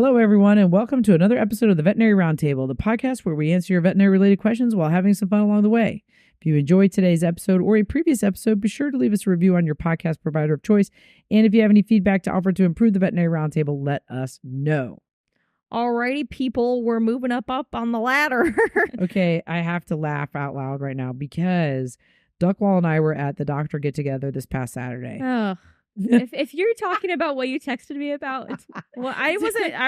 Hello, everyone, and welcome to another episode of the Veterinary Roundtable, the podcast where we answer your veterinary-related questions while having some fun along the way. If you enjoyed today's episode or a previous episode, be sure to leave us a review on your podcast provider of choice. And if you have any feedback to offer to improve the Veterinary Roundtable, let us know. Alrighty, people, we're moving up on the ladder. Okay, I have to laugh out loud right now because Duckwall and I were at the doctor get-together this past Saturday. Oh. If you're talking about what you texted me about, well, I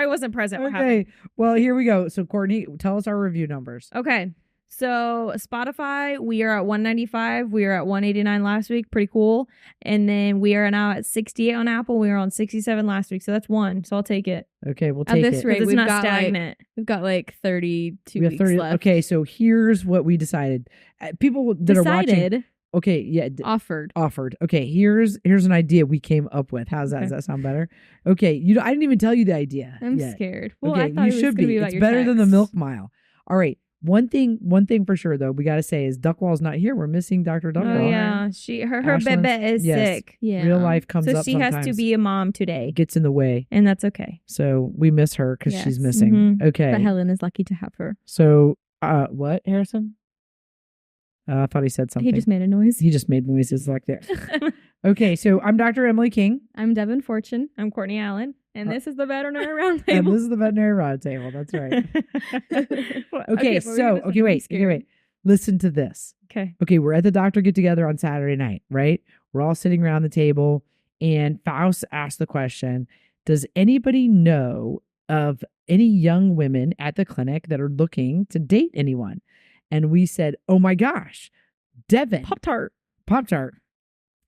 wasn't present. Okay, well, here we go. So, Courtney, tell us our review numbers. Okay, so Spotify, we are at 195. We were at 189 last week. Pretty cool. And then we are now at 68 on Apple. We were on 67 last week. So that's one. So I'll take it. Okay, we'll take it. At this rate, it's not stagnant. We've got like 32 weeks left. Okay, so here's what we decided. People that are watching. Okay, yeah. Offered. Okay, here's an idea we came up with. How's that? Okay. Does that sound better? Okay, I didn't even tell you the idea. I'm scared. Well, okay, I thought you should be. It's better than the milk mile. All right. One thing for sure though, we got to say is Duckwall's not here. We're missing Dr. Duckwall. Oh yeah, her bebe is sick. Yeah, real life comes up. So she has to be a mom today. Gets in the way, and that's okay. So we miss her because she's missing. Mm-hmm. Okay, but Helen is lucky to have her. So, what, Harrison? I thought he said something. He just made a noise. He just made noises like that. Okay, so I'm Dr. Emily King. I'm Devyn Fortune. I'm Courtney Allen. And this is the Veterinary Roundtable. And this is the Veterinary Roundtable. That's right. Okay, wait. Listen to this. Okay, we're at the doctor get-together on Saturday night, right? We're all sitting around the table, and Faust asked the question, does anybody know of any young women at the clinic that are looking to date anyone? And we said, oh my gosh, Devyn. Pop-Tart.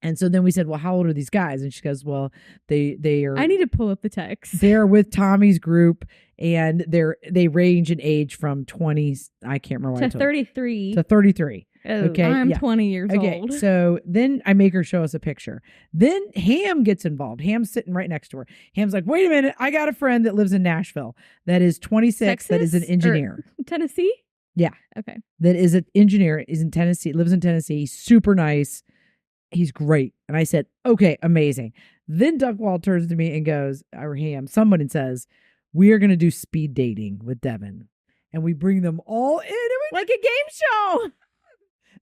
And so then we said, well, how old are these guys? And she goes, well, they are. I need to pull up the text. They're with Tommy's group, and they range in age from 20, I can't remember what to 33. To 33. Okay. I'm 20 years old. Okay. So then I make her show us a picture. Then Ham gets involved. Ham's sitting right next to her. Ham's like, wait a minute. I got a friend that lives in Nashville that is 26, Texas? That is an engineer. Tennessee? Yeah. Okay. That is an engineer, is in Tennessee, lives in Tennessee, super nice. He's great. And I said, okay, amazing. Then Duckwall turns to me and goes, or Ham, someone says, we are going to do speed dating with Devyn. And we bring them all in. Like a game show.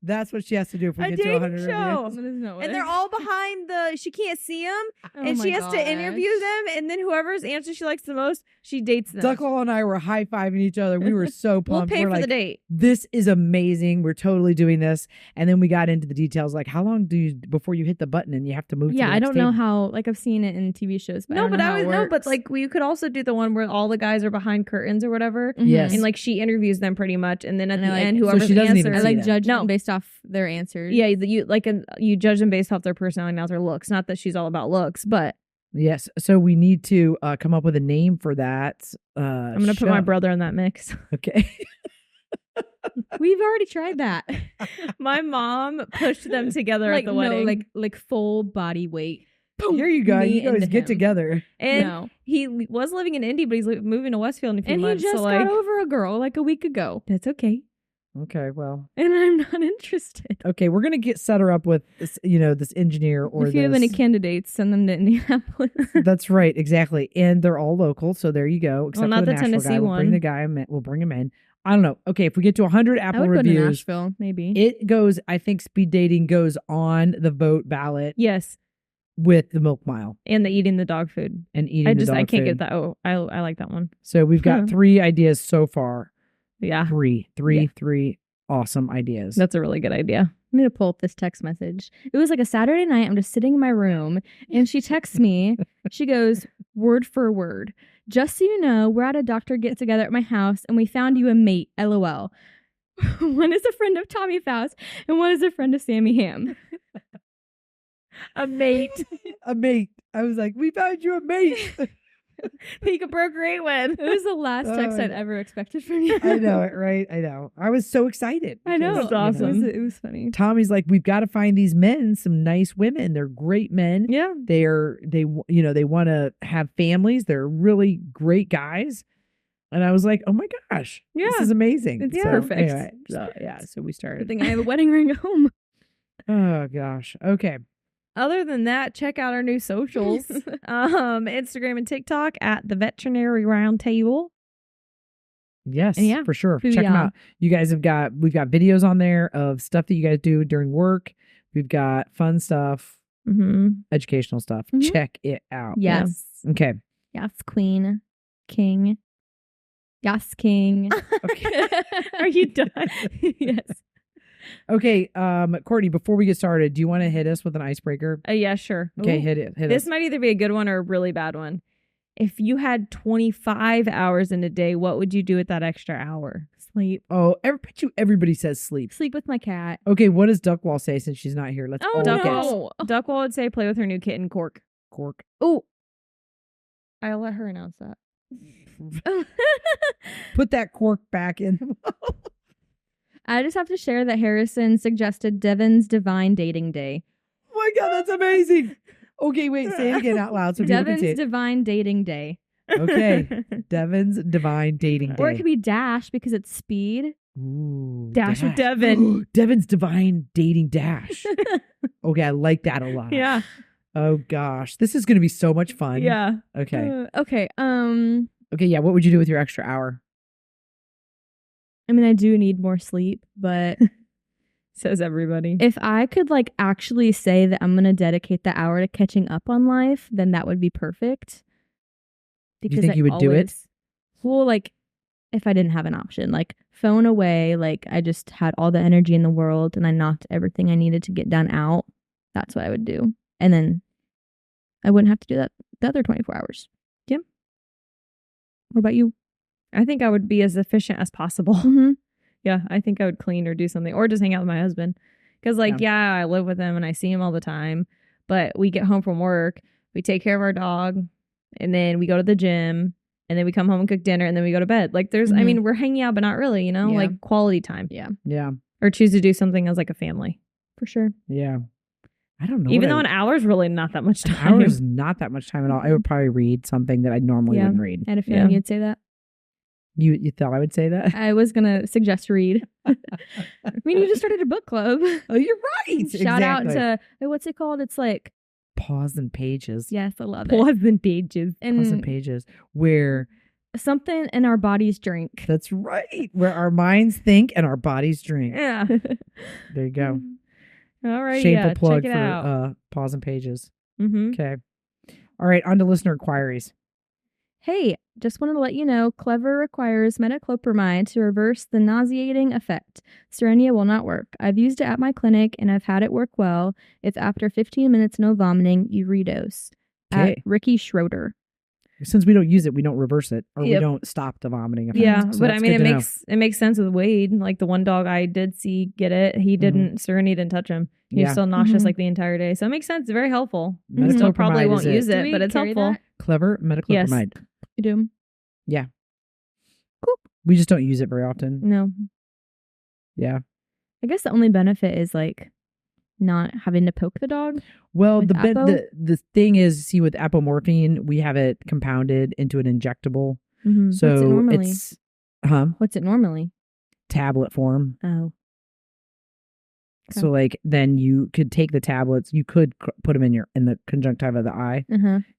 That's what she has to do if we get to 100 reviews. And they're all behind she can't see them. And she has to interview them. And then whoever's answer she likes the most, she dates them. Duckwall and I were high-fiving each other. We were so pumped. We'll pay for the date. This is amazing. We're totally doing this. And then we got into the details, like how long before you hit the button and you have to move to the next I don't table? know how, like I've seen it in TV shows. But like you could also do the one where all the guys are behind curtains or whatever. Mm-hmm. Yes. And like she interviews them pretty much. And then at the end, whoever's answer. I like judge them based off their answers. Yeah, you judge them based off their personality, not their looks. Not that she's all about looks, but yes. So we need to come up with a name for that. I'm gonna put my brother in that mix. Okay. We've already tried that. My mom pushed them together at the wedding, like full body weight. Boom. Here you go. You guys get together. And he was living in Indy, but he's moving to Westfield in a few months. And he just got over a girl like a week ago. That's okay. Okay, well. And I'm not interested. Okay, we're going to set her up with this, this engineer or if you have any candidates, send them to Indianapolis. That's right, exactly. And they're all local, so there you go. Except not for the Tennessee guy. one. We'll bring the guy, we'll bring him in. I don't know. Okay, if we get to 100 Apple reviews. I would go to Nashville, maybe. It goes, I think speed dating goes on the vote ballot. Yes. With the milk mile. And the eating the dog food. And eating the dog food. I can't get that. Oh, I like that one. So we've got 3 ideas so far. Yeah. Three awesome ideas. That's a really good idea. I'm going to pull up this text message. It was like a Saturday night. I'm just sitting in my room and she texts me. She goes, word for word. Just so you know, we're at a doctor get together at my house and we found you a mate. LOL. One is a friend of Tommy Faust and one is a friend of Sammy Ham. A mate. A mate. I was like, we found you a mate. You could procreate with. It was the last text I'd ever expected from you. I know it, right? I know. I was so excited. I know. It's awesome. It was funny. Tommy's like, we've got to find these men, some nice women. They're great men. Yeah. They want to have families. They're really great guys. And I was like, oh my gosh. Yeah. This is amazing. It's perfect. Anyway, so we started. Good thing I have a wedding ring at home. Oh gosh. Okay. Other than that, check out our new socials. Instagram and TikTok at the Veterinary Roundtable. Yes, for sure. Check them out. You guys we've got videos on there of stuff that you guys do during work. We've got fun stuff, educational stuff. Check it out. Yes. Yeah. Okay. Yes, queen, king. Yes, king. Okay. Are you done? Yes. Okay, Courtney, before we get started, do you want to hit us with an icebreaker? Yeah, sure. Okay, hit it. This might either be a good one or a really bad one. If you had 25 hours in a day, what would you do with that extra hour? Sleep. Oh, everybody says sleep. Sleep with my cat. Okay, what does Duckwall say since she's not here? Let's all guess. Duckwall would say play with her new kitten, Cork. Cork. Oh, I'll let her announce that. Put that cork back in. I just have to share that Harrison suggested Devyn's Divine Dating Day. Oh my God, that's amazing. Okay, wait, say it again out loud so people can see it. Devyn's Divine Dating Day. Okay, Devyn's Divine Dating Day. Or it could be Dash because it's speed. Ooh, Dash with Devyn. Devyn's Divine Dating Dash. Okay, I like that a lot. Yeah. Oh gosh, this is going to be so much fun. Yeah. Okay. Okay. Okay, yeah, what would you do with your extra hour? I mean, I do need more sleep, but says everybody. If I could actually say that I'm going to dedicate the hour to catching up on life, then that would be perfect. Because you think you would do it? Well, if I didn't have an option, phone away, I just had all the energy in the world and I knocked everything I needed to get done out. That's what I would do. And then I wouldn't have to do that the other 24 hours. Jim? What about you? I think I would be as efficient as possible. Mm-hmm. Yeah, I think I would clean or do something or just hang out with my husband. Because, I live with him and I see him all the time. But we get home from work, we take care of our dog, and then we go to the gym, and then we come home and cook dinner, and then we go to bed. I mean, we're hanging out, but not really, quality time. Yeah. Yeah. Or choose to do something as a family. For sure. Yeah. I don't know. Even though an hour is really not that much time. An hour is not that much time at all. I would probably read something that I normally wouldn't read. I had a feeling you'd say that. You thought I would say that? I was going to suggest read. I mean, you just started a book club. Oh, you're right. Shout out to, what's it called? It's Paws and Pages. Yes, I love it. Paws and Pages. Paws and Pages. Where something in our bodies drink. That's right. Where our minds think and our bodies drink. Yeah. There you go. All right. Shameful plug check it for out. Paws and Pages. Mm-hmm. Okay. All right. On to listener inquiries. Hey, just wanted to let you know, Clevor requires metoclopramide to reverse the nauseating effect. Serenia will not work. I've used it at my clinic and I've had it work well. If after 15 minutes no vomiting, you redose. Okay. At Ricky Schroeder. Since we don't use it, we don't reverse it, or we don't stop the vomiting effect. Yeah, so but I mean, it makes sense with Wade. The one dog I did see get it, he didn't. Serenia didn't touch him. He was still nauseous the entire day. So it makes sense. It's very helpful. Still probably won't use it, but it's helpful. Clevor metoclopramide. Yes. You do? Yeah. Cool. We just don't use it very often. No. Yeah. I guess the only benefit is not having to poke the dog. Well, the thing is, see, with apomorphine, we have it compounded into an injectable. Mm-hmm. So what's it normally? It's What's it normally? Tablet form. Oh. Okay. So then you could take the tablets, you could put them in the conjunctiva of the eye,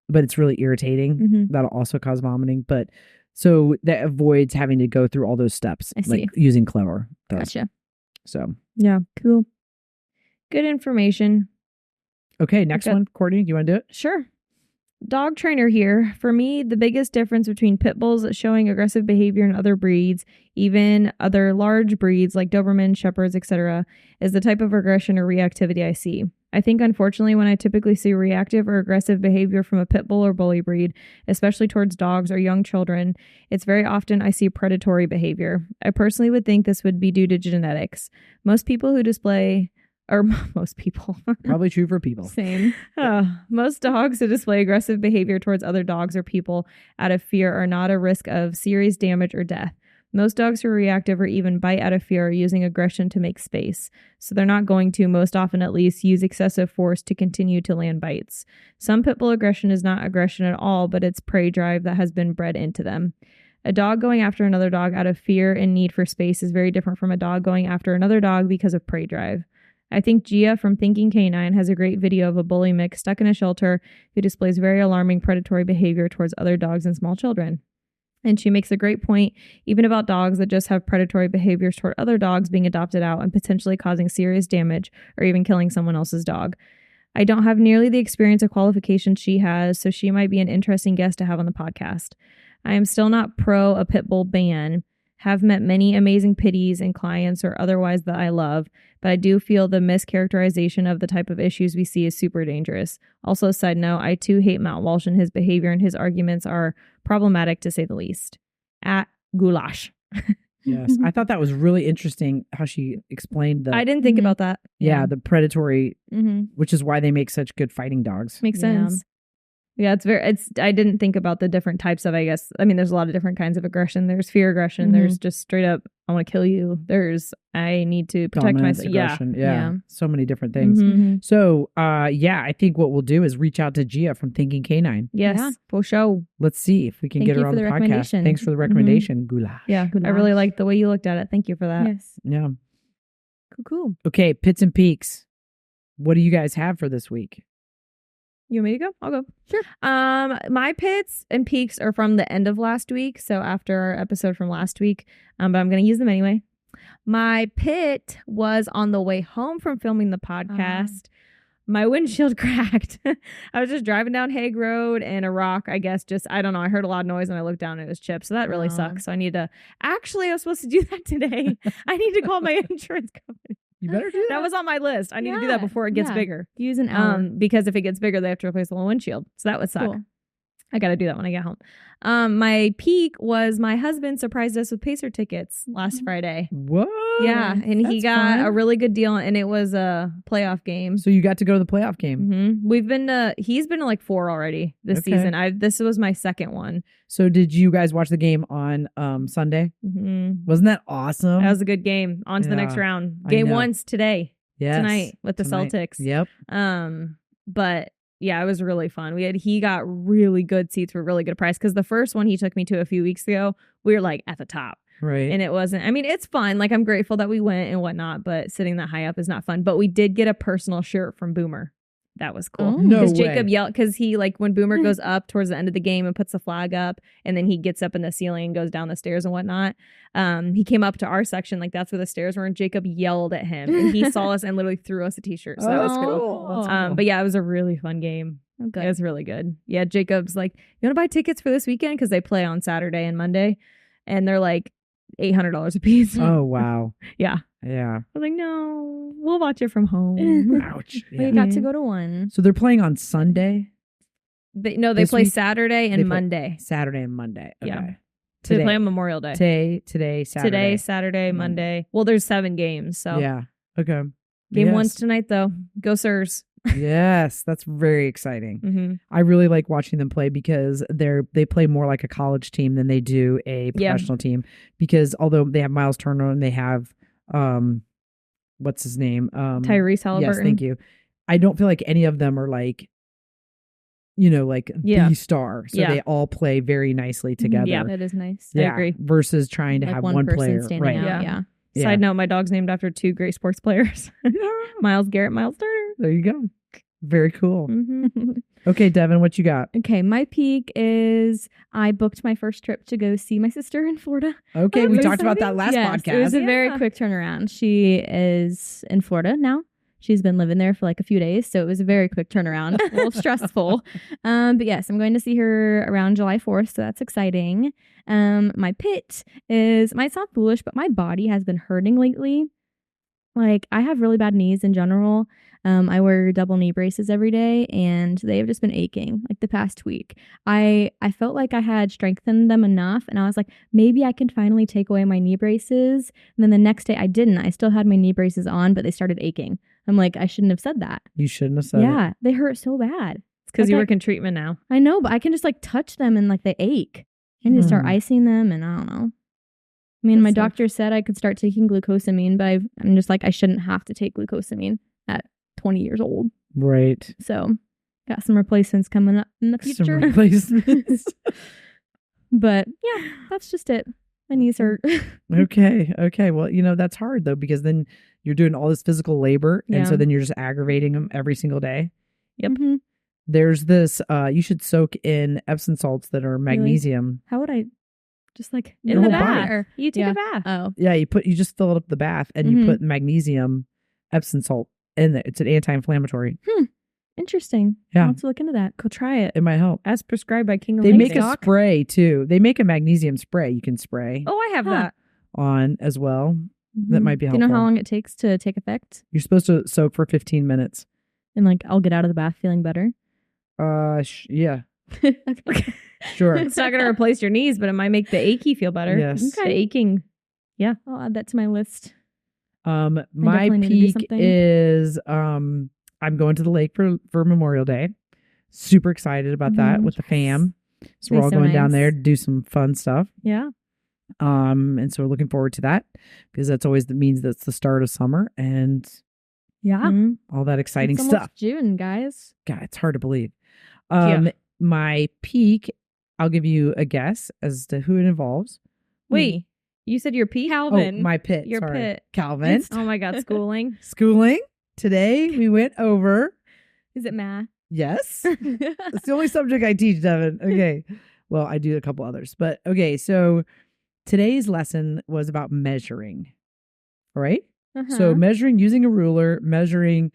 but it's really irritating. Mm-hmm. That'll also cause vomiting. But so that avoids having to go through all those steps, using Clevor. Gotcha. So yeah, cool. Good information. Okay, next one, Courtney. Do you want to do it? Sure. Dog trainer here. For me, the biggest difference between pit bulls showing aggressive behavior in other breeds, even other large breeds like Doberman, Shepherds, etc., is the type of aggression or reactivity I see. I think, unfortunately, when I typically see reactive or aggressive behavior from a pit bull or bully breed, especially towards dogs or young children, it's very often I see predatory behavior. I personally would think this would be due to genetics. Most people probably true for people. Same. Most dogs who display aggressive behavior towards other dogs or people out of fear are not at risk of serious damage or death. Most dogs who are reactive or even bite out of fear are using aggression to make space. So they're not going to, most often at least, use excessive force to continue to land bites. Some pit bull aggression is not aggression at all, but it's prey drive that has been bred into them. A dog going after another dog out of fear and need for space is very different from a dog going after another dog because of prey drive. I think Gia from Thinking Canine has a great video of a bully mix stuck in a shelter who displays very alarming predatory behavior towards other dogs and small children. And she makes a great point, even about dogs that just have predatory behaviors toward other dogs being adopted out and potentially causing serious damage or even killing someone else's dog. I don't have nearly the experience or qualifications she has, so she might be an interesting guest to have on the podcast. I am still not pro a pit bull ban, have met many amazing pitties and clients or otherwise that I love, but I do feel the mischaracterization of the type of issues we see is super dangerous. Also, a side note, I too hate Matt Walsh and his behavior, and his arguments are problematic to say the least. At Goulash. Yes, I thought that was really interesting how she explained the. I didn't think about that. Yeah, the predatory, which is why they make such good fighting dogs. Makes sense. Yeah, I didn't think about the different types of, I guess. I mean, there's a lot of different kinds of aggression. There's fear aggression. There's just straight up, I want to kill you. There's, I need to protect myself. Yeah. So many different things. So, I think what we'll do is reach out to Gia from Thinking Canine. Yes, for sure. Let's see if we can get her on the podcast. Thanks for the recommendation, Goulash. Yeah, Goulash. I really liked the way you looked at it. Thank you for that. Yes. Yeah. Cool. Okay, Pits and Peaks. What do you guys have for this week? You want me to go? I'll go. Sure. My pits and peaks are from the end of last week, so after our episode from last week, but I'm going to use them anyway. My pit was on the way home from filming the podcast. My windshield cracked. I was just driving down Hague Road and a rock, I guess, I don't know. I heard a loud noise and I looked down and it was chipped. So that really sucks. So I need to, actually, I was supposed to do that today. I need to call my insurance company. You better do that. That was on my list. I need to do that before it gets bigger. Use an hour. Because if it gets bigger, they have to replace the whole windshield. So that would suck. Cool. I got to do that when I get home. My peak was my husband surprised us with Pacer tickets last Friday. What? Yeah, and he got a really good deal, and it was a playoff game. So you got to go to the playoff game. He's been to like 4 already this season. This was my second one. So did you guys watch the game on Sunday? Wasn't that awesome? That was a good game. On to the next round. Game 1's today. Yes. Tonight with the Celtics. Yep. But yeah, it was really fun. He got really good seats for a really good price, because the first one he took me to a few weeks ago, we were like at the top. Right. And it wasn't, I mean, it's fun. Like, I'm grateful that we went and whatnot, but sitting that high up is not fun. But we did get a personal shirt from Boomer. That was cool. No way. Jacob yelled, because he, like, when Boomer goes up towards the end of the game and puts the flag up, and then he gets up in the ceiling and goes down the stairs and whatnot. He came up to our section, like that's where the stairs were, and Jacob yelled at him, and he saw us and literally threw us a t-shirt. So that was cool. But yeah, it was a really fun game. Okay. It was really good. Yeah, Jacob's like, you want to buy tickets for this weekend? Because they play on Saturday and Monday, and they're like $800 a piece. Oh, wow. Yeah. Yeah. I was like, no, we'll watch it from home. Ouch. But you got to go to one. So they're playing on Sunday? They This play week? Saturday and Monday. Saturday and Monday. Okay. Yeah. They play on Memorial Day. Today, Saturday. Saturday, Monday. Well, there's 7 games, so. Yeah. Okay. Game 1's tonight, though. Go Sirs. Yes, that's very exciting. I really like watching them play, because they play more like a college team than they do a professional team. Because although they have Miles Turner and they have what's his name? Tyrese Halliburton. Yes, thank you. I don't feel like any of them are like, the star. So they all play very nicely together. Yeah, that is nice. I agree. Versus trying to like have one person player standing out. Yeah. Side note, my dog's named after 2 great sports players. Miles Garrett, Miles Turner. There you go. Very cool. Okay, Devyn, what you got? Okay, my peak is I booked my first trip to go see my sister in Florida. Okay, we talked about that last podcast. It was a very quick turnaround. She is in Florida now. She's been living there for like a few days, so it was a very quick turnaround. A little stressful. But yes, I'm going to see her around July 4th, so that's exciting. My pit might sound foolish, but my body has been hurting lately. Like, I have really bad knees in general. I wear double knee braces every day, and they have just been aching like the past week. I felt like I had strengthened them enough, and I was like, maybe I can finally take away my knee braces. And then the next day I didn't. I still had my knee braces on, but they started aching. I'm like, I shouldn't have said that. You shouldn't have said it. Yeah, they hurt so bad. It's because you work in treatment now. I know, but I can just like touch them and like they ache. I need to start icing them, and I don't know. I mean, my doctor said I could start taking glucosamine, but I'm just like, I shouldn't have to take glucosamine at 20 years old. Right. So, got some replacements coming up in the future. Some replacements. But yeah, that's just it. My knees hurt. Okay. Well, that's hard though, because then you're doing all this physical labor. And so then you're just aggravating them every single day. Yep. Mm-hmm. There's this, you should soak in Epsom salts that are magnesium. Really? How would I? Just like in the bath. You take a bath. Oh. Yeah, you just fill it up the bath and you put magnesium Epsom salt in there. It's an anti-inflammatory. Interesting. Yeah. I'll have to look into that. Go try it. It might help. As prescribed by King of They make a spray too. They make a magnesium spray you can spray. Oh, I have that on as well. That might be helpful. Do you know how long it takes to take effect? You're supposed to soak for 15 minutes. And I'll get out of the bath feeling better? Yeah. Okay. Sure. It's not going to replace your knees, but it might make the achy feel better. Yes. Okay. The aching. Yeah. I'll add that to my list. My peak is I'm going to the lake for Memorial Day. Super excited about that with the fam. So we're all going down there to do some fun stuff. Yeah. And so we're looking forward to that because that's always means that's the start of summer and all that exciting stuff. June, guys. God, it's hard to believe. My peak, I'll give you a guess as to who it involves. Wait, you said your peak? Calvin. Oh, my pit. Your pit. Calvin. Oh my God, schooling. Today we went over. Is it math? Yes. It's the only subject I teach, Devyn. Okay. Well, I do a couple others, but okay. So today's lesson was about measuring. All right. So measuring using a ruler, measuring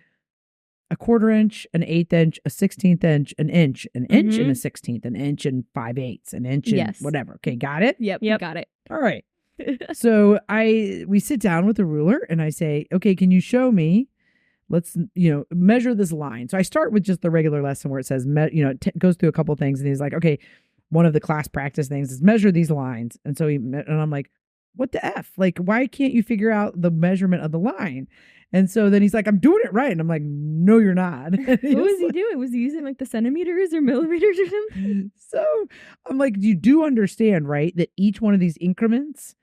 a 1/4 inch, an 1/8 inch, a 1/16 inch, an inch and a 1/16, an inch and 5/8, an inch and whatever. Okay, got it? Yep. Got it. All right. So we sit down with a ruler and I say, okay, can you show me? Let's, measure this line. So I start with just the regular lesson where it says, it goes through a couple of things and he's like, okay, one of the class practice things is measure these lines. And so and I'm like, what the F? Like, why can't you figure out the measurement of the line? And so then he's like, I'm doing it right. And I'm like, no, you're not. What was he doing? Was he using the centimeters or millimeters or something? So I'm like, you do understand, right? That each one of these increments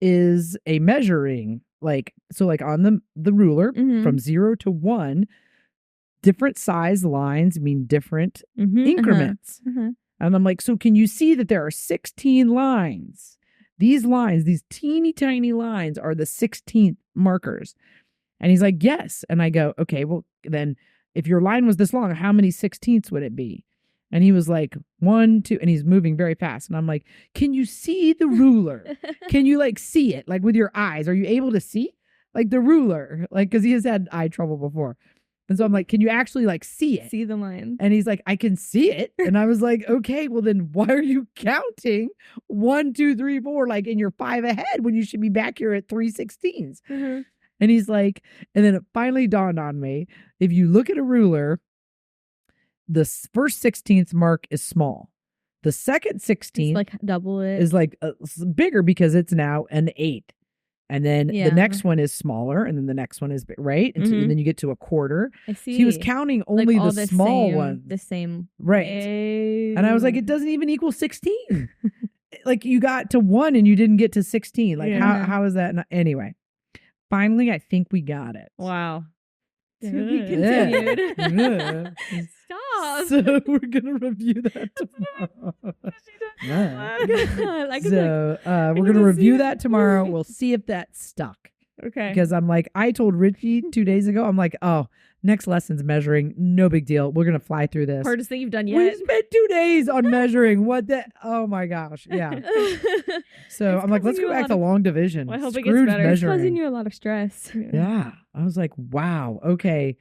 is a measuring, on the ruler from 0 to 1, different size lines mean different increments. And I'm like, so can you see that there are 16 lines? These lines, these teeny tiny lines are the 16th markers. And he's like, yes. And I go, okay, well then if your line was this long, how many 16ths would it be? And he was like, 1, 2, and he's moving very fast. And I'm like, can you see the ruler? Can you see it with your eyes? Are you able to see the ruler? Because he has had eye trouble before. And so I'm like, can you actually see it? See the line. And he's like, I can see it. And I was like, okay, well then why are you counting 1, 2, 3, 4, and you're 5 ahead when you should be back here at 3/16? And he's like, and then it finally dawned on me, if you look at a ruler, the first 16th mark is small. The second 16th double it. is bigger because it's now an 8. And then the next one is smaller, and then the next one is right, and, and then you get to a 1/4. I see. So he was counting only the small one, the same, right? And I was like, it doesn't even equal 16. You got to 1 and you didn't get to 16. How is that? Anyway, finally, I think we got it. Wow. To be continued. Stop. So we're gonna review that tomorrow. We're gonna review that tomorrow. We'll see if that stuck. Okay. Because I'm like, I told Richie 2 days ago, I'm like, oh, next lesson's measuring. No big deal. We're gonna fly through this. Hardest thing you've done yet. We spent 2 days on measuring. What the? Oh my gosh. Yeah. So I'm like, let's go back to long division. Well, I hope it gets better. It's causing you a lot of stress. Yeah. I was like, wow. Okay.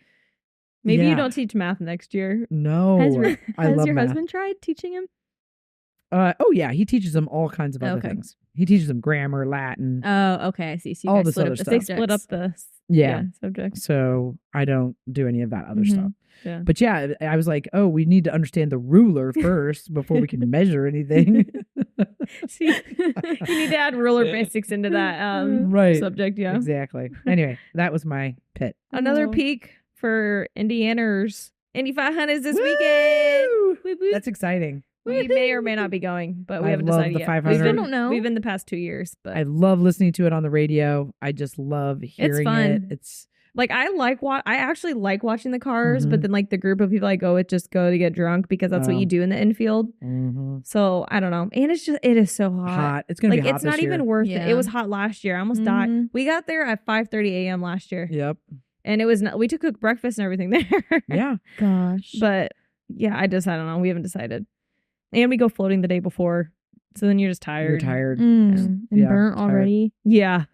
Maybe you don't teach math next year. No. Has your husband tried teaching him? Oh yeah, he teaches them all kinds of other things. He teaches them grammar, Latin. Oh, okay, I see. So you all guys this other stuff. They split up the subjects. So I don't do any of that other stuff. Yeah. But yeah, I was like, oh, we need to understand the ruler first before we can measure anything. See, you need to add ruler basics into that subject. Yeah, exactly. Anyway, that was my pit. Another peak for Indianers. Indy 500s this weekend. That's exciting. We may or may not be going, but we haven't decided yet. 500. We still don't know. We've been the past 2 years, but I love listening to it on the radio. I just love hearing it. It's Like I actually like watching the cars, but then like the group of people I go with just go to get drunk because that's what you do in the infield. So I don't know. And it is so hot. It's gonna be hot it's not even worth it. It was hot last year. I almost died. We got there at 5:30 a.m. last year. Yep. And it was we took cook breakfast and everything there. Yeah. Gosh. But yeah, I don't know. We haven't decided. And we go floating the day before. So then you're just tired. You're tired. And burnt already. Yeah.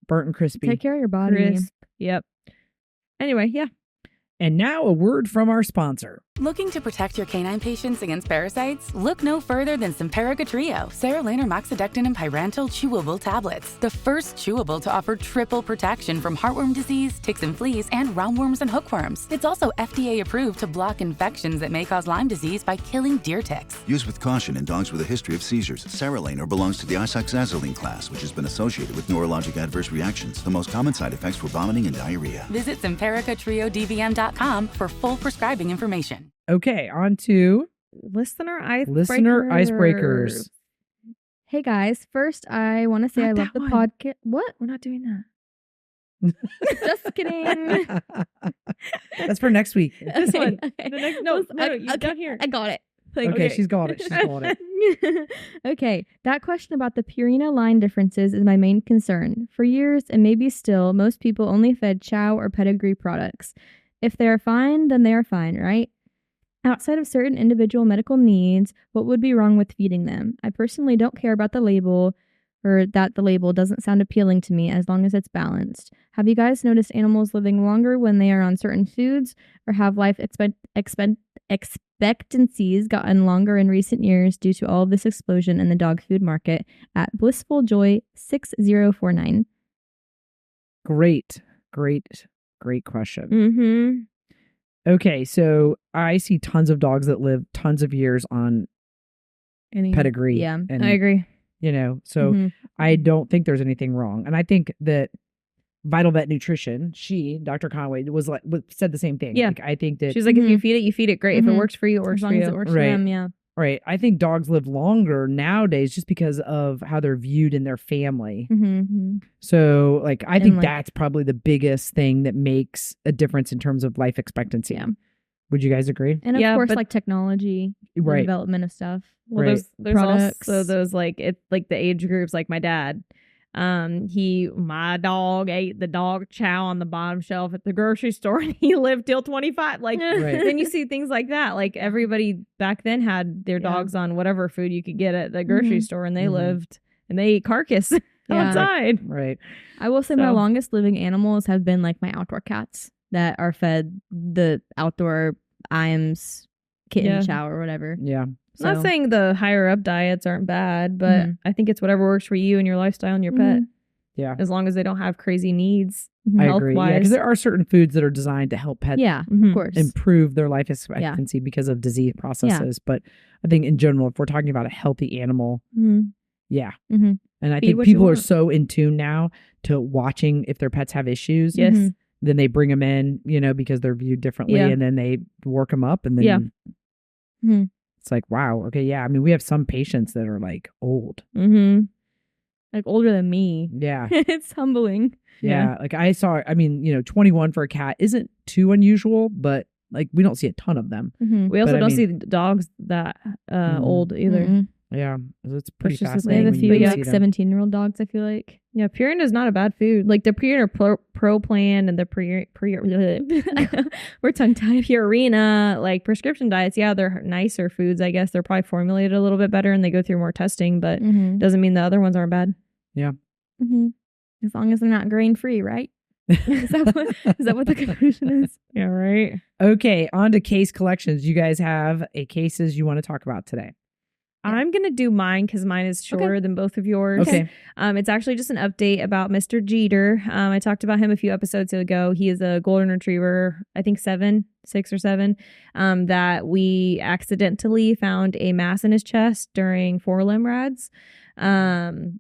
Burnt and crispy. Take care of your body. Crisp. Yep. Anyway, yeah. And now a word from our sponsor. Looking to protect your canine patients against parasites? Look no further than Simparica Trio, Serraline Moxidectin and Pyrantel chewable tablets. The first chewable to offer triple protection from heartworm disease, ticks and fleas, and roundworms and hookworms. It's also FDA approved to block infections that may cause Lyme disease by killing deer ticks. Use with caution in dogs with a history of seizures. Serraline belongs to the isoxazoline class, which has been associated with neurologic adverse reactions. The most common side effects were vomiting and diarrhea. Visit SimparicatRioDVM.com for full prescribing information. Okay, on to Listener icebreakers. Hey guys, first I want to say I love the podcast. What? We're not doing that. Just kidding. That's for next week. This one. Okay. The next, no, you got here. I got it. Okay, she's got it. She's got it. Okay, that question about the Purina line differences is my main concern. For years, and maybe still, most people only fed Chow or Pedigree products. If they are fine, then they are fine, right? Outside of certain individual medical needs, what would be wrong with feeding them? I personally don't care about the label, or that the label doesn't sound appealing to me as long as it's balanced. Have you guys noticed animals living longer when they are on certain foods, or have life expectancies gotten longer in recent years due to all of this explosion in the dog food market? At blissfuljoy6049. Great question. Okay, so I see tons of dogs that live tons of years on pedigree. Yeah, and, I agree. So I don't think there's anything wrong. And I think that Vital Vet Nutrition, Dr. Conway, said the same thing. Yeah. Like, I think that she's like, if you feed it great. If it works for you, it works for you. As long as it works for them, yeah. Right. I think dogs live longer nowadays just because of how they're viewed in their family. So, like, I think that's probably the biggest thing that makes a difference in terms of life expectancy. Yeah. Would you guys agree? And of course, like technology, the development of stuff. Well, there's also those like the age groups, like my dad. My dog ate the dog chow on the bottom shelf at the grocery store and he lived till 25. Like, then you see things like that. Like, everybody back then had their dogs on whatever food you could get at the grocery store, and they lived and they ate carcass outside. Right. I will say my longest living animals have been like my outdoor cats that are fed the outdoor IAMS kitten chow or whatever. Yeah. So. I'm not saying the higher up diets aren't bad, but I think it's whatever works for you and your lifestyle and your pet. Yeah. As long as they don't have crazy needs I agree. Yeah, because there are certain foods that are designed to help pets of course. improve their life expectancy because of disease processes. But I think in general, if we're talking about a healthy animal, and I think people are so in tune now to watching if their pets have issues. Yes. Then they bring them in, because they're viewed differently, and then they work them up, and then it's like, wow, okay, yeah. I mean, we have some patients that are like old, like older than me. Yeah, it's humbling. Yeah, like I saw. I mean, 21 for a cat isn't too unusual, but like we don't see a ton of them. We also don't see dogs that old either. Yeah, it's pretty We fascinating. have a few like 17-year-old dogs, I feel like. Yeah, Purina is not a bad food. Like the Purina Pro Plan and the we're tongue-tied. Purina, like prescription diets, they're nicer foods, I guess. They're probably formulated a little bit better and they go through more testing, but doesn't mean the other ones aren't bad. Yeah. As long as they're not grain-free, right? Is that what the conclusion is? Yeah, right. Okay, on to case collections. You guys have cases you want to talk about today. I'm going to do mine because mine is shorter than both of yours. Okay. It's actually just an update about Mr. Jeter. I talked about him a few episodes ago. He is a golden retriever, I think 6 or 7, that we accidentally found a mass in his chest during 4-limb rads.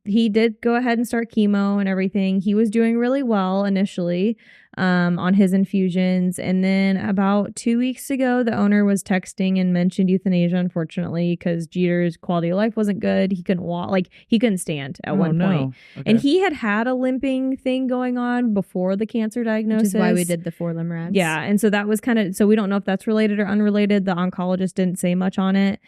He did go ahead and start chemo and everything. He was doing really well initially. on his infusions. And then about 2 weeks ago, the owner was texting and mentioned euthanasia, unfortunately, because Jeter's quality of life wasn't good. He couldn't walk, like he couldn't stand at one point. Okay. And he had a limping thing going on before the cancer diagnosis. Which is why we did the 4 limb rads. Yeah. And so that was kind of, so we don't know if that's related or unrelated. The oncologist didn't say much on it.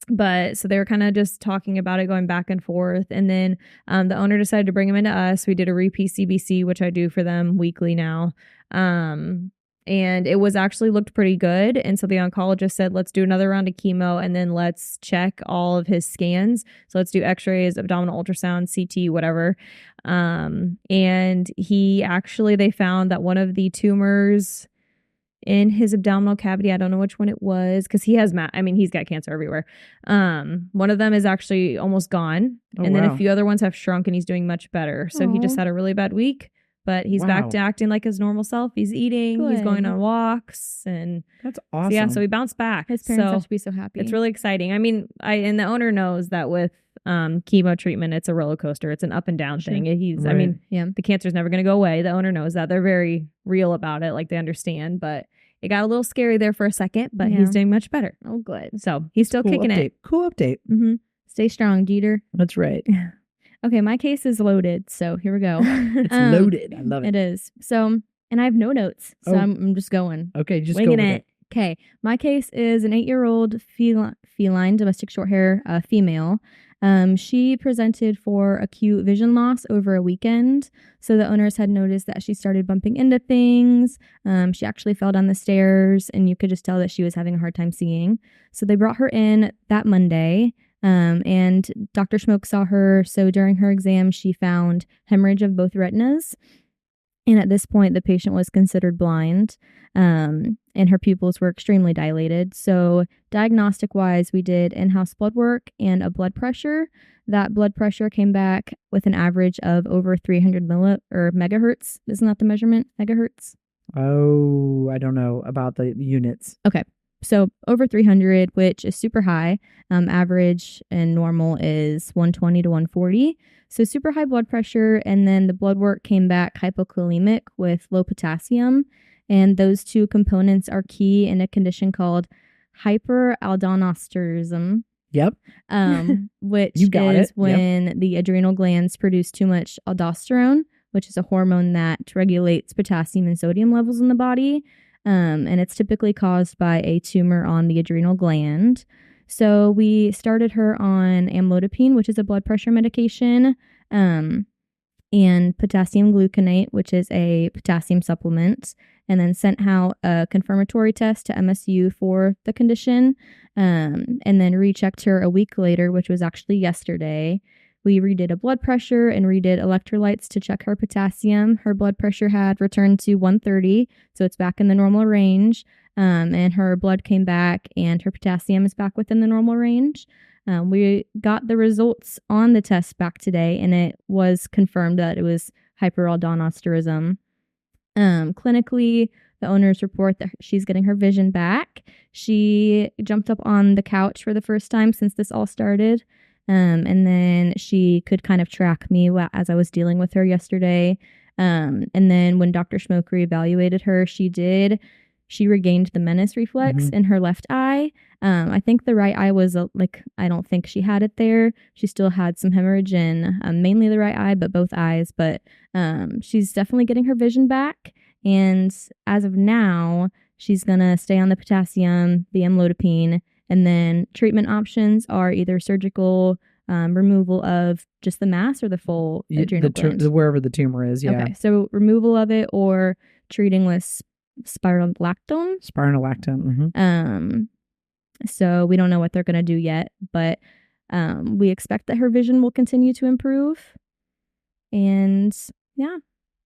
But so they were kind of just talking about it, going back and forth. And then the owner decided to bring him into us. We did a repeat CBC, which I do for them weekly now. And it was actually looked pretty good. And so the oncologist said, let's do another round of chemo and then let's check all of his scans. So let's do x-rays, abdominal ultrasound, CT, whatever. And they found that one of the tumors in his abdominal cavity, I don't know which one it was, because he has he's got cancer everywhere. One of them is actually almost gone. And then a few other ones have shrunk and he's doing much better. So he just had a really bad week, but he's back to acting like his normal self. He's eating, he's going on walks, and that's awesome. So so he bounced back. His parents have to be so happy. It's really exciting. And the owner knows that with chemo treatment, it's a roller coaster. It's an up and down thing. The cancer's never going to go away. The owner knows that. They're very real about it. Like they understand, but it got a little scary there for a second, but he's doing much better. Oh, good. So he's still kicking it. Cool update. Mm-hmm. Stay strong, Jeter. That's right. Okay, my case is loaded, so here we go. It's loaded. I love it. It is. So, and I have no notes, so I'm just going. Okay, just winging go with it. Okay, my case is an 8-year-old feline domestic shorthair female. She presented for acute vision loss over a weekend. So the owners had noticed that she started bumping into things. She actually fell down the stairs, and you could just tell that she was having a hard time seeing. So they brought her in that Monday. And Dr. Smoke saw her. So during her exam, she found hemorrhage of both retinas. And at this point, the patient was considered blind, and her pupils were extremely dilated. So diagnostic-wise, we did in-house blood work and a blood pressure. That blood pressure came back with an average of over 300 megahertz. Isn't that the measurement? Megahertz? Oh, I don't know about the units. Okay. So over 300, which is super high. Average and normal is 120 to 140. So super high blood pressure. And then the blood work came back hypokalemic with low potassium. And those two components are key in a condition called hyperaldosteronism. Yep. Which is when the adrenal glands produce too much aldosterone, which is a hormone that regulates potassium and sodium levels in the body. And it's typically caused by a tumor on the adrenal gland. So we started her on amlodipine, which is a blood pressure medication, and potassium gluconate, which is a potassium supplement, and then sent out a confirmatory test to MSU for the condition, and then rechecked her a week later, which was actually yesterday. We redid a blood pressure and redid electrolytes to check her potassium. Her blood pressure had returned to 130, so it's back in the normal range. And her blood came back and her potassium is back within the normal range. We got the results on the test back today, and it was confirmed that it was hyperaldosteronism. Clinically, the owners report that she's getting her vision back. She jumped up on the couch for the first time since this all started. And then she could kind of track me as I was dealing with her yesterday. And then when Dr. Smoke reevaluated her, she regained the menace reflex in her left eye. I think the right eye was I don't think she had it there. She still had some hemorrhage in mainly the right eye, but both eyes. But she's definitely getting her vision back. And as of now, she's going to stay on the potassium, the amlodipine, and then treatment options are either surgical removal of just the mass or the full adrenal gland. Wherever the tumor is, yeah. Okay, so removal of it or treating with spironolactone. So we don't know what they're going to do yet, but we expect that her vision will continue to improve. And yeah.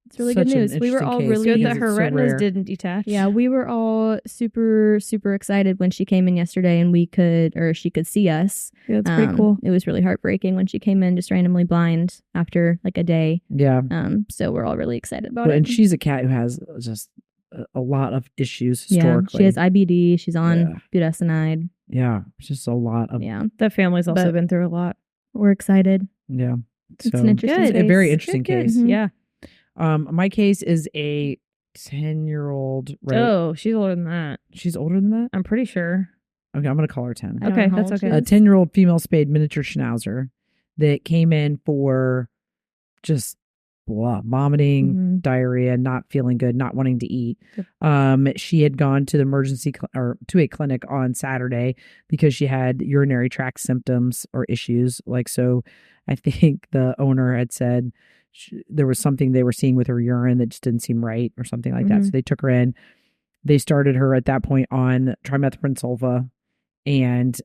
It's really good news. We were all really good that her retinas didn't detach. Yeah, we were all super, super excited when she came in yesterday and she could see us. Yeah, that's pretty cool. It was really heartbreaking when she came in just randomly blind after a day. Yeah. So we're all really excited about it. And she's a cat who has just a lot of issues historically. Yeah, she has IBD. She's on budesonide. Yeah, it's just a lot of... Yeah, the family's also been through a lot. We're excited. Yeah. It's an interesting case. A very interesting case. Mm-hmm. Yeah. My case is a 10-year-old. Right? Oh, she's older than that. She's older than that? I'm pretty sure. Okay, I'm going to call her 10. Okay, that's okay. A 10-year-old female spayed miniature schnauzer that came in for just vomiting, diarrhea, not feeling good, not wanting to eat. She had gone to the emergency or to a clinic on Saturday because she had urinary tract symptoms or issues. Like, so I think the owner had said there was something they were seeing with her urine that just didn't seem right or something like that. So they took her in. They started her at that point on trimethoprim sulfa, and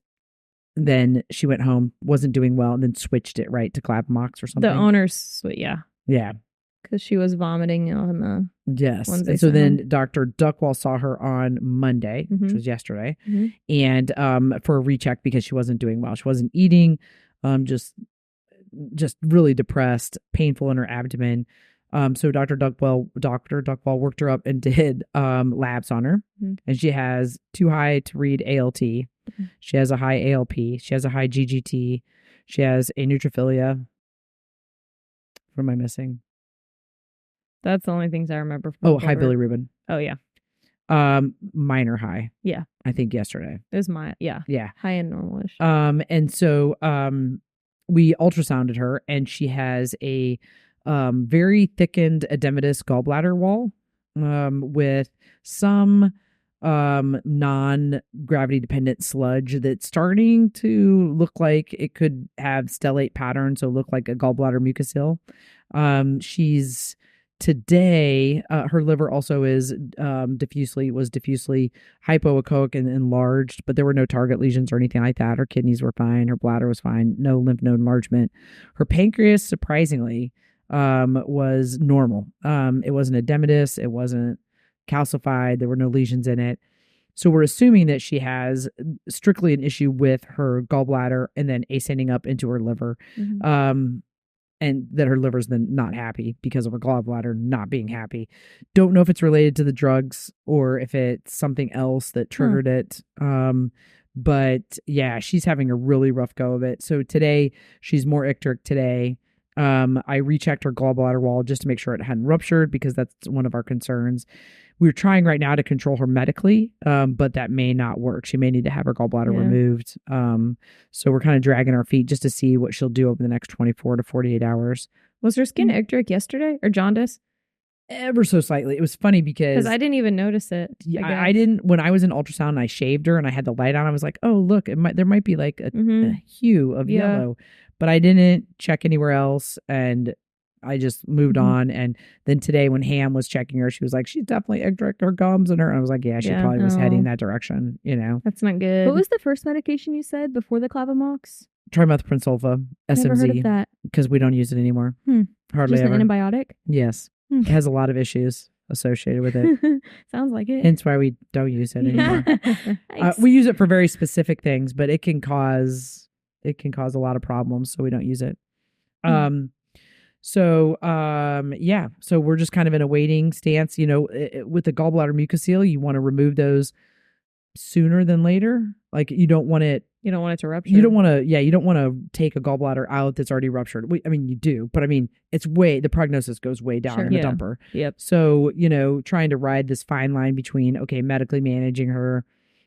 then she went home, wasn't doing well, and then switched it right to Clavamox or something. The owner's, yeah. Yeah. Because she was vomiting on the Yes. ones And so then Dr. Duckwall saw her on Monday, which was yesterday, and for a recheck because she wasn't doing well. She wasn't eating, just really depressed, painful in her abdomen. So Dr. Duckwall worked her up and did labs on her, and she has too high to read ALT. She has a high ALP. She has a high GGT. She has a neutrophilia. What am I missing? That's the only things I remember. From high bilirubin. Oh, yeah. Minor high. Yeah. I think yesterday. It was yeah. High and normalish. And so we ultrasounded her, and she has a very thickened edematous gallbladder wall with some non-gravity dependent sludge that's starting to look like it could have stellate pattern, so look like a gallbladder mucocele. She's today her liver also is diffusely hypoechoic and enlarged, but there were no target lesions or anything like that. Her kidneys were fine, her bladder was fine, no lymph node enlargement. Her pancreas, surprisingly, was normal. It wasn't edematous, it wasn't calcified, there were no lesions in it. So we're assuming that she has strictly an issue with her gallbladder and then ascending up into her liver. And that her liver's then not happy because of her gallbladder not being happy. Don't know if it's related to the drugs or if it's something else that triggered it. But yeah, she's having a really rough go of it. So today, she's more icteric today. I rechecked her gallbladder wall just to make sure it hadn't ruptured because that's one of our concerns. We're trying right now to control her medically, but that may not work. She may need to have her gallbladder removed. So we're kind of dragging our feet just to see what she'll do over the next 24 to 48 hours. Was her skin icteric yesterday or jaundice? Ever so slightly. It was funny because I didn't even notice it. I didn't. When I was in ultrasound and I shaved her and I had the light on, I was like, oh, look, there might be like a hue of yellow. But I didn't check anywhere else, and I just moved on. And then today when Ham was checking her, she was like, she's definitely icteric, her gums and her. And I was like, yeah, she probably was heading that direction, you know. That's not good. What was the first medication you said before the Clavamox? Trimethoprim sulfa, SMZ. Never heard of that. Because we don't use it anymore. Hardly just ever. An antibiotic? Yes. It has a lot of issues associated with it. Sounds like it. Hence why we don't use it anymore. Nice. We use it for very specific things, but it can cause a lot of problems, so we don't use it. So we're just kind of in a waiting stance. You know, with the gallbladder mucocele, you want to remove those sooner than later. Like you don't want it to rupture. You don't want to take a gallbladder out that's already ruptured. I mean, you do, but I mean, the prognosis goes way down in the dumper. Yep. So, you know, trying to ride this fine line between, okay, medically managing her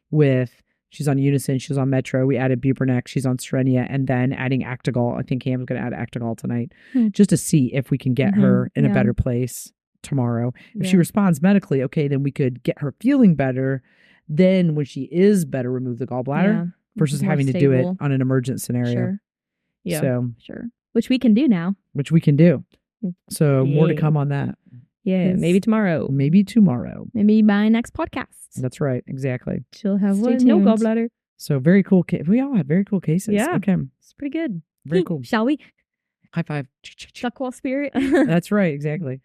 with, she's on Unison, she's on Metro, we added Buprenex, she's on Serenia, and then adding Actigol. I think Cam's going to add Actigol tonight just to see if we can get her in a better place tomorrow. If she responds medically, okay, then we could get her feeling better. Then when she is better, remove the gallbladder versus having to do it on an emergent scenario. Sure. Yeah. So, sure. Which we can do now. So more to come on that. Yeah. Maybe tomorrow. Maybe by next podcast. That's right. Exactly. She'll have Stay no tuned. gallbladder. So very cool. We all have very cool cases. Yeah. Okay. It's pretty good. Very cool. Shall we? High five. Duckwall spirit. That's right. Exactly.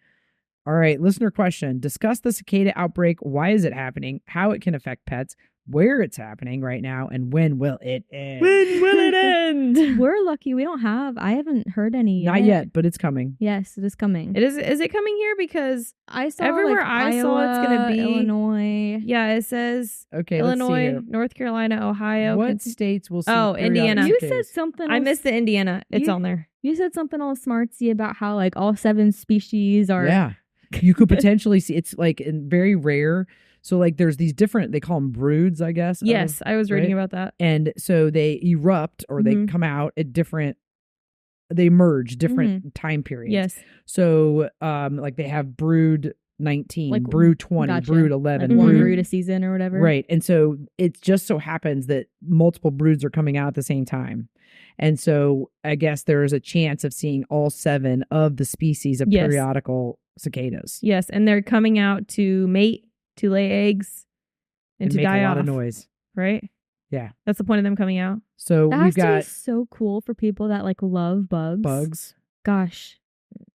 All right. Listener question. Discuss the cicada outbreak. Why is it happening? How it can affect pets. Where it's happening right now. And when will it end? When will it end? We're lucky. I haven't heard any yet. Not yet, but it's coming. Yes, it is coming. Is it coming here? Because I saw everywhere I saw it's going to be Illinois. Yeah, it says Illinois, let's see here. North Carolina, Ohio. What states will see? Oh, Indiana. You said something. I missed the Indiana. It's on there. You said something all smartsy about how like all 7 species are. Yeah. You could potentially see it's like very rare. So like there's these different, they call them broods, I guess. Yes, I was reading about that. And so they erupt or they come out at different, they merge different time periods. Yes. So like they have brood 19, like, brood 20, brood 11. Like one brood a season or whatever. Right. And so it just so happens that multiple broods are coming out at the same time. And so I guess there is a chance of seeing all 7 of the species of periodical cicadas. Yes. And they're coming out to mate, to lay eggs, and to make die a off. lot of noise. Right? Yeah. That's the point of them coming out. So we've got be so cool for people that like love bugs. Gosh.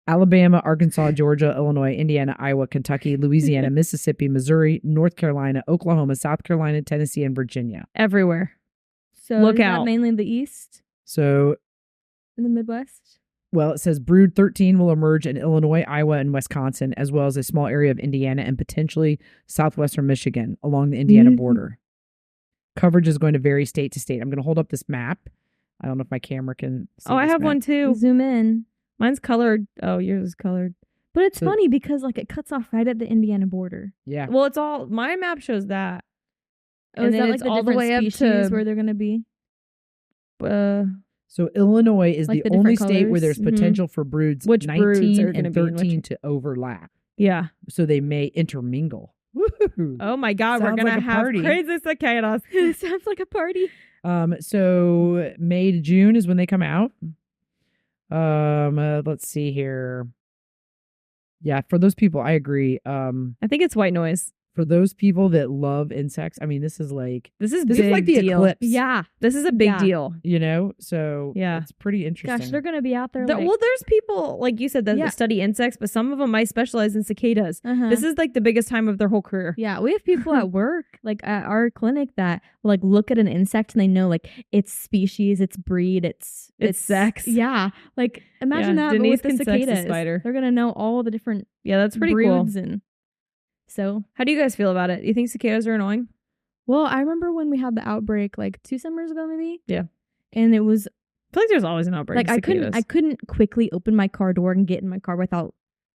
Alabama, Arkansas, Georgia, Illinois, Indiana, Iowa, Kentucky, Louisiana, Mississippi, Missouri, North Carolina, Oklahoma, South Carolina, Tennessee, and Virginia. Everywhere. So look is out. That mainly in the East? So in the Midwest? Well, it says brood 13 will emerge in Illinois, Iowa, and Wisconsin, as well as a small area of Indiana and potentially southwestern Michigan along the Indiana border. Coverage is going to vary state to state. I'm going to hold up this map. I don't know if my camera can see I have map. one too. Zoom in. Mine's colored. Oh, yours is colored. But it's funny because like it cuts off right at the Indiana border. Yeah. Well, it's all, my map shows that. Oh, is that like the all the way up to where they're going to be? So Illinois is like the only state where there's potential for broods which 19 broods are and 13 to overlap. Yeah. So they may intermingle. Woo-hoo. Oh my God, Sounds we're going like to a have party. crazy cicadas. It sounds like a party. So May to June is when they come out. Let's see here. Yeah, for those people, I agree. I think it's white noise. For those people that love insects, I mean, this is like this is like the deal. eclipse. Yeah, this is a big deal. You know, so yeah, it's pretty interesting. Gosh, they're gonna be out there. Well, there's people like you said that study insects, but some of them might specialize in cicadas. This is like the biggest time of their whole career. Yeah, we have people at work, like at our clinic, that like look at an insect and they know like its species, its breed, its sex. Yeah, like imagine that. Denise but with the can sex cicadas, a spider. They're gonna know all the different. Yeah, that's pretty cool. And so, how do you guys feel about it? You think cicadas are annoying? Well, I remember when we had the outbreak, like 2 summers ago, maybe. Yeah, and it was. I feel like there's always an outbreak. Like I couldn't quickly open my car door and get in my car without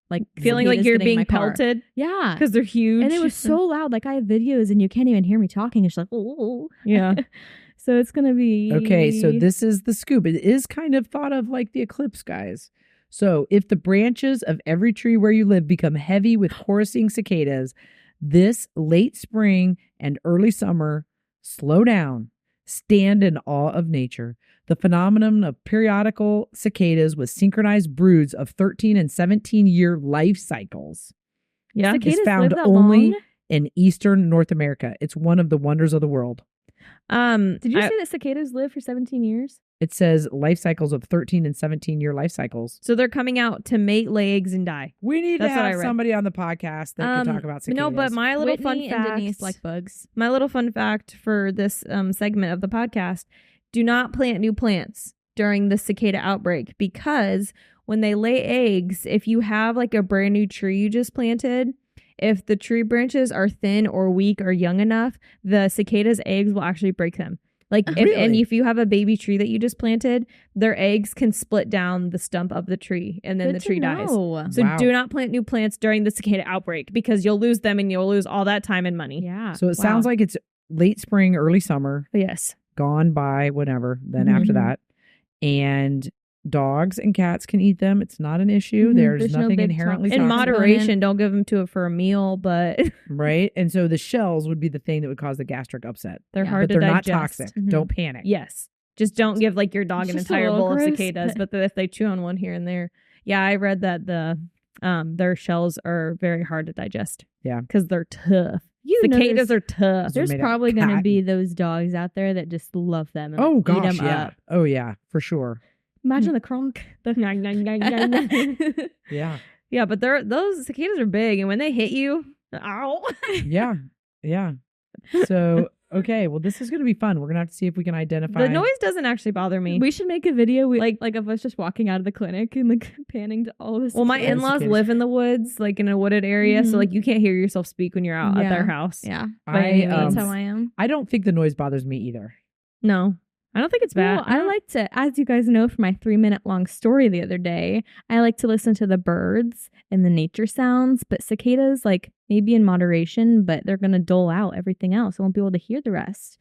like feeling like you're being pelted. Yeah, because they're huge, and it was so loud. Like I have videos, and you can't even hear me talking. It's like, oh, yeah. So it's gonna be okay. So this is the scoop. It is kind of thought of like the eclipse, guys. So if the branches of every tree where you live become heavy with chorusing cicadas, this late spring and early summer, slow down, stand in awe of nature. The phenomenon of periodical cicadas with synchronized broods of 13 and 17-year life cycles is found only in eastern North America. It's one of the wonders of the world. Did you say that cicadas live for 17 years? It says life cycles of 13 and 17-year life cycles. So they're coming out to mate, lay eggs, and die. We need to have somebody on the podcast that can talk about cicadas. No, but my little fun fact, Denise like bugs. My little fun fact for this segment of the podcast: do not plant new plants during the cicada outbreak, because when they lay eggs, if you have like a brand new tree you just planted, if the tree branches are thin or weak or young enough, the cicada's eggs will actually break them. Like if you have a baby tree that you just planted, their eggs can split down the stump of the tree and then the tree dies. So do not plant new plants during the cicada outbreak, because you'll lose them and you'll lose all that time and money. Yeah. So it sounds like it's late spring, early summer. Yes. Gone by whenever, then after that. And dogs and cats can eat them. It's not an issue. There's nothing inherently toxic. In moderation, don't give them for a meal, but right. And so the shells would be the thing that would cause the gastric upset. They're hard to digest. They're not toxic. Don't panic. Yes. Just don't give like your dog an entire bowl of cicadas, but if they chew on one here and there. Yeah, I read that their shells are very hard to digest. Yeah. Because they're tough. Cicadas are tough. There's probably going to be those dogs out there that just love them and eat them up. Oh yeah, for sure. Imagine the crunk. Yeah. Yeah, but those cicadas are big, and when they hit you, ow. Yeah. Yeah. So, okay, well, this is going to be fun. We're going to have to see if we can identify. The noise doesn't actually bother me. We should make a video like of us just walking out of the clinic and like panning to all this. Well, my in-laws live in the woods, like in a wooded area, so like you can't hear yourself speak when you're out at their house. Yeah. That's how I am. I don't think the noise bothers me either. No. I don't think it's bad. Well, I like to, as you guys know from my 3-minute long story the other day, I like to listen to the birds and the nature sounds, but cicadas, like maybe in moderation, but they're going to dole out everything else. I won't be able to hear the rest.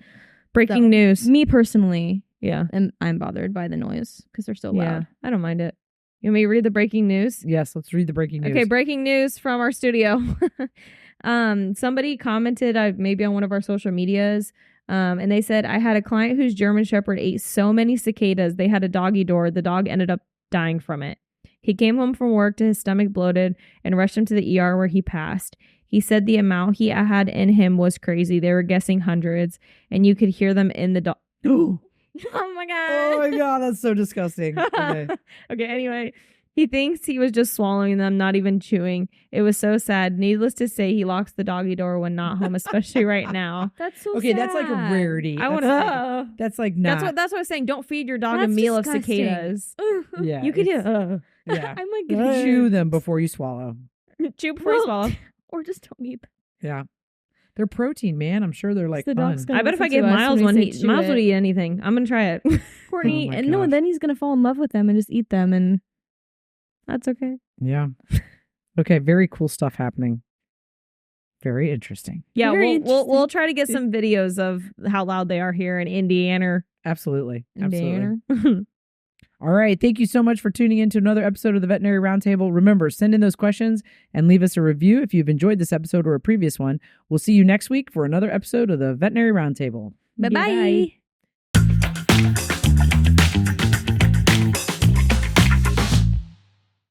Breaking news. Me personally, Yeah. and I'm bothered by the noise because they're so loud. I don't mind it. You want me to read the breaking news? Yes, let's read the breaking news. Okay, breaking news from our studio. Somebody commented maybe on one of our social medias, and they said, I had a client whose German Shepherd ate so many cicadas they had a doggy door. The dog ended up dying from it. He came home from work to his stomach bloated and rushed him to the ER where he passed. He said the amount he had in him was crazy. They were guessing hundreds, and you could hear them in the dog. Oh my God. Oh my God, that's so disgusting. Okay. Okay, anyway, he thinks he was just swallowing them, not even chewing. It was so sad. Needless to say, he locks the doggy door when not home, especially right now. That's so Okay, sad. that's like a rarity. I want to. That's like not. That's what I was saying. Don't feed your dog That's a meal disgusting. of cicadas. Yeah, You could it's- Yeah. I'm like, gonna Chew them before you swallow. chew before you swallow. or just don't eat them. Yeah. They're protein, man. I'm sure they're like The fun. dog's gonna I bet if I listen give to us Miles when one, we say chew Miles it. would eat anything. I'm gonna try it. Courtney, Oh my and no, gosh. then he's gonna fall in love with them and just eat them, and that's okay. Yeah. Okay, very cool stuff happening. Very interesting. Yeah, Very we'll try to get some videos of how loud they are here in Indiana. Absolutely. Indiana. Absolutely. All right. Thank you so much for tuning in to another episode of the Veterinary Roundtable. Remember, send in those questions and leave us a review if you've enjoyed this episode or a previous one. We'll see you next week for another episode of the Veterinary Roundtable. Bye-bye.